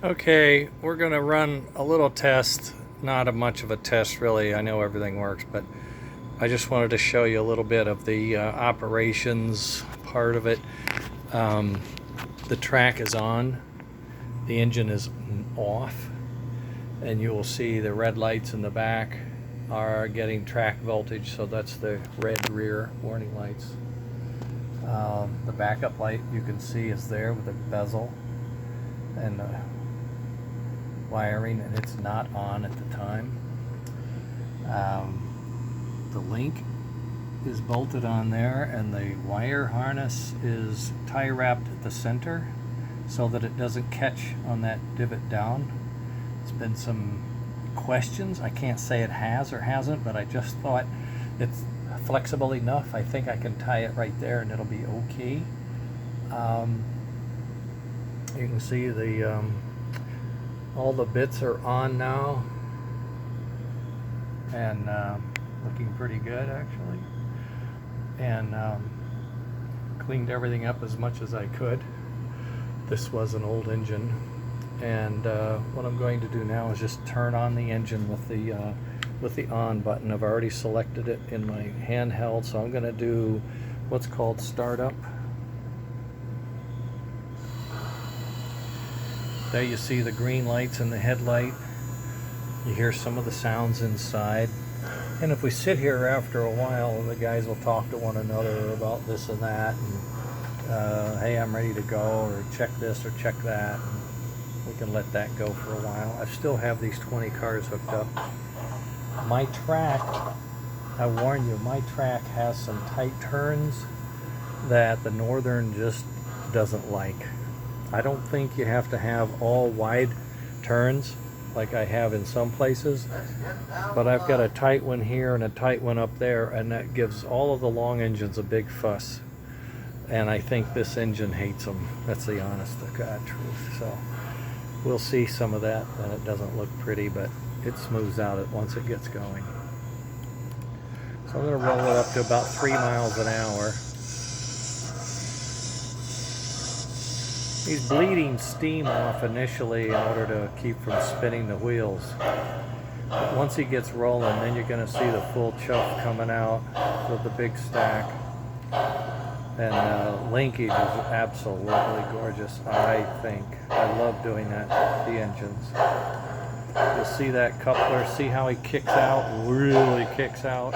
Okay, we're going to run a little test. Not much of a test, really. I know everything works, but I just wanted to show you a little bit of the operations part of it. The track is on, the engine is off, and you will see the red lights in the back are getting track voltage, so that's the red rear warning lights. The backup light you can see is there with the bezel and the wiring, and it's not on at the time. The link is bolted on there, and the wire harness is tie wrapped at the center so that it doesn't catch on that divot down. It's been some questions. I can't say it has or hasn't, but I just thought it's flexible enough. I think I can tie it right there and it'll be okay. You can see the all the bits are on now, and looking pretty good actually, and cleaned everything up as much as I could. This was an old engine, and what I'm going to do now is just turn on the engine with the on button. I've already selected it in my handheld, so I'm going to do what's called startup. There you see the green lights in the headlight. You hear some of the sounds inside. And if we sit here after a while, the guys will talk to one another about this and that, and hey, I'm ready to go, or check this or check that. And we can let that go for a while. I still have these 20 cars hooked up. My track, I warn you, my track has some tight turns that the Northern just doesn't like. I don't think you have to have all wide turns like I have in some places, but I've got a tight one here and a tight one up there, and that gives all of the long engines a big fuss, and I think this engine hates them. That's the honest to God truth. So we'll see some of that, and it doesn't look pretty, but it smooths out it once it gets going. So I'm going to roll it up to about 3 miles an hour. He's bleeding steam off initially in order to keep from spinning the wheels. But once he gets rolling, then you're going to see the full chuff coming out with the big stack. And linkage is absolutely gorgeous, I think. I love doing that with the engines. You'll see that coupler, see how he kicks out, really kicks out.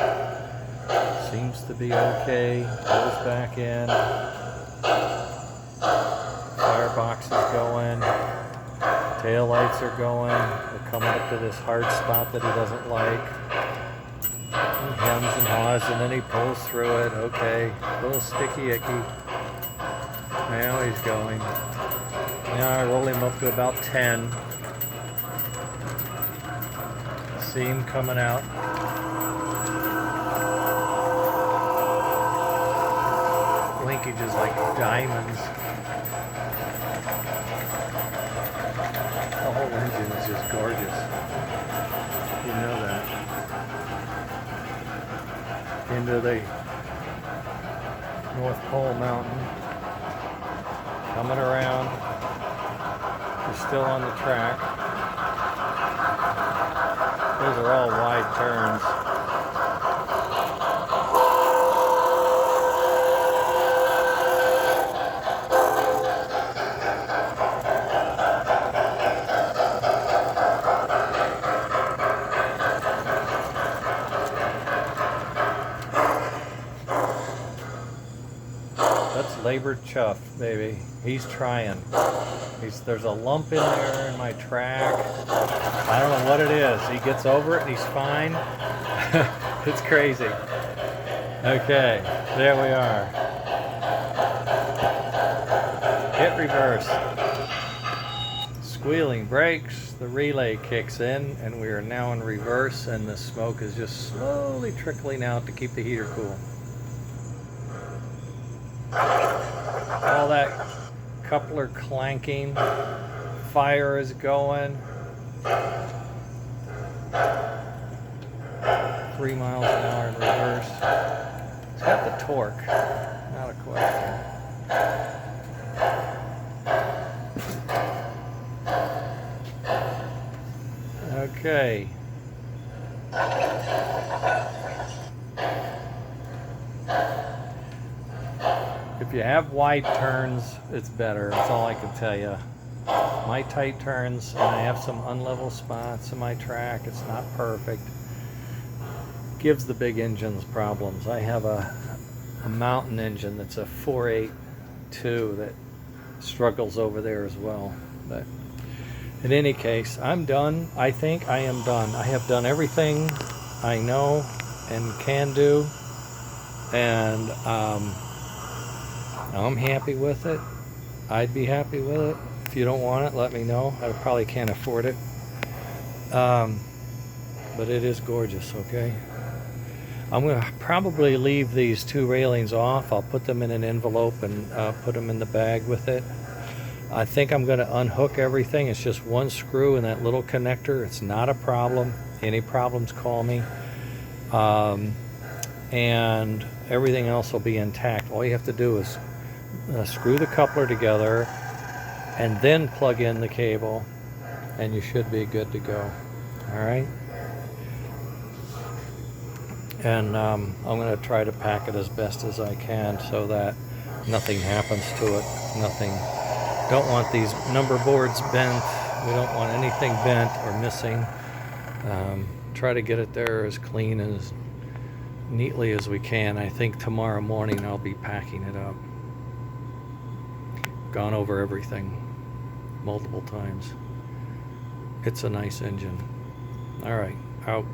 Seems to be okay, goes back in. Firebox is going, tail lights are going. We're coming up to this hard spot that he doesn't like. He hems and haws, and then he pulls through it. Okay, a little sticky icky. Now he's going. Now I roll him up to about 10. See him coming out. Linkage is like diamonds. The whole engine is just gorgeous. You know that. Into the North Pole Mountain. Coming around. We're still on the track. Those are all wide turns. That's labored chuff, baby. He's trying. There's a lump in there in my track. I don't know what it is. He gets over it and he's fine. It's crazy. Okay, there we are. Hit reverse. Squealing brakes, the relay kicks in, and we are now in reverse, and the smoke is just slowly trickling out to keep the heater cool. All that coupler clanking, fire is going. 3 miles an hour in reverse. It's got the torque, not a question. Okay. If you have wide turns, it's better. That's all I can tell you. My tight turns, and I have some unlevel spots in my track. It's not perfect. Gives the big engines problems. I have a mountain engine that's a 4.8.2 that struggles over there as well. But in any case, I'm done. I think I am done. I have done everything I know and can do, and I'm happy with it. I'd be happy with it. If you don't want it, let me know. I probably can't afford it. But it is gorgeous, okay? I'm going to probably leave these two railings off. I'll put them in an envelope and put them in the bag with it. I think I'm going to unhook everything. It's just one screw in that little connector. It's not a problem. Any problems, call me. And everything else will be intact. All you have to do is screw the coupler together and then plug in the cable, and you should be good to go. All right? And I'm going to try to pack it as best as I can so that nothing happens to it. Nothing. Don't want these number boards bent. We don't want anything bent or missing. Try to get it there as clean and as neatly as we can. I think tomorrow morning I'll be packing it up. Gone over everything multiple times. It's a nice engine. All right, out.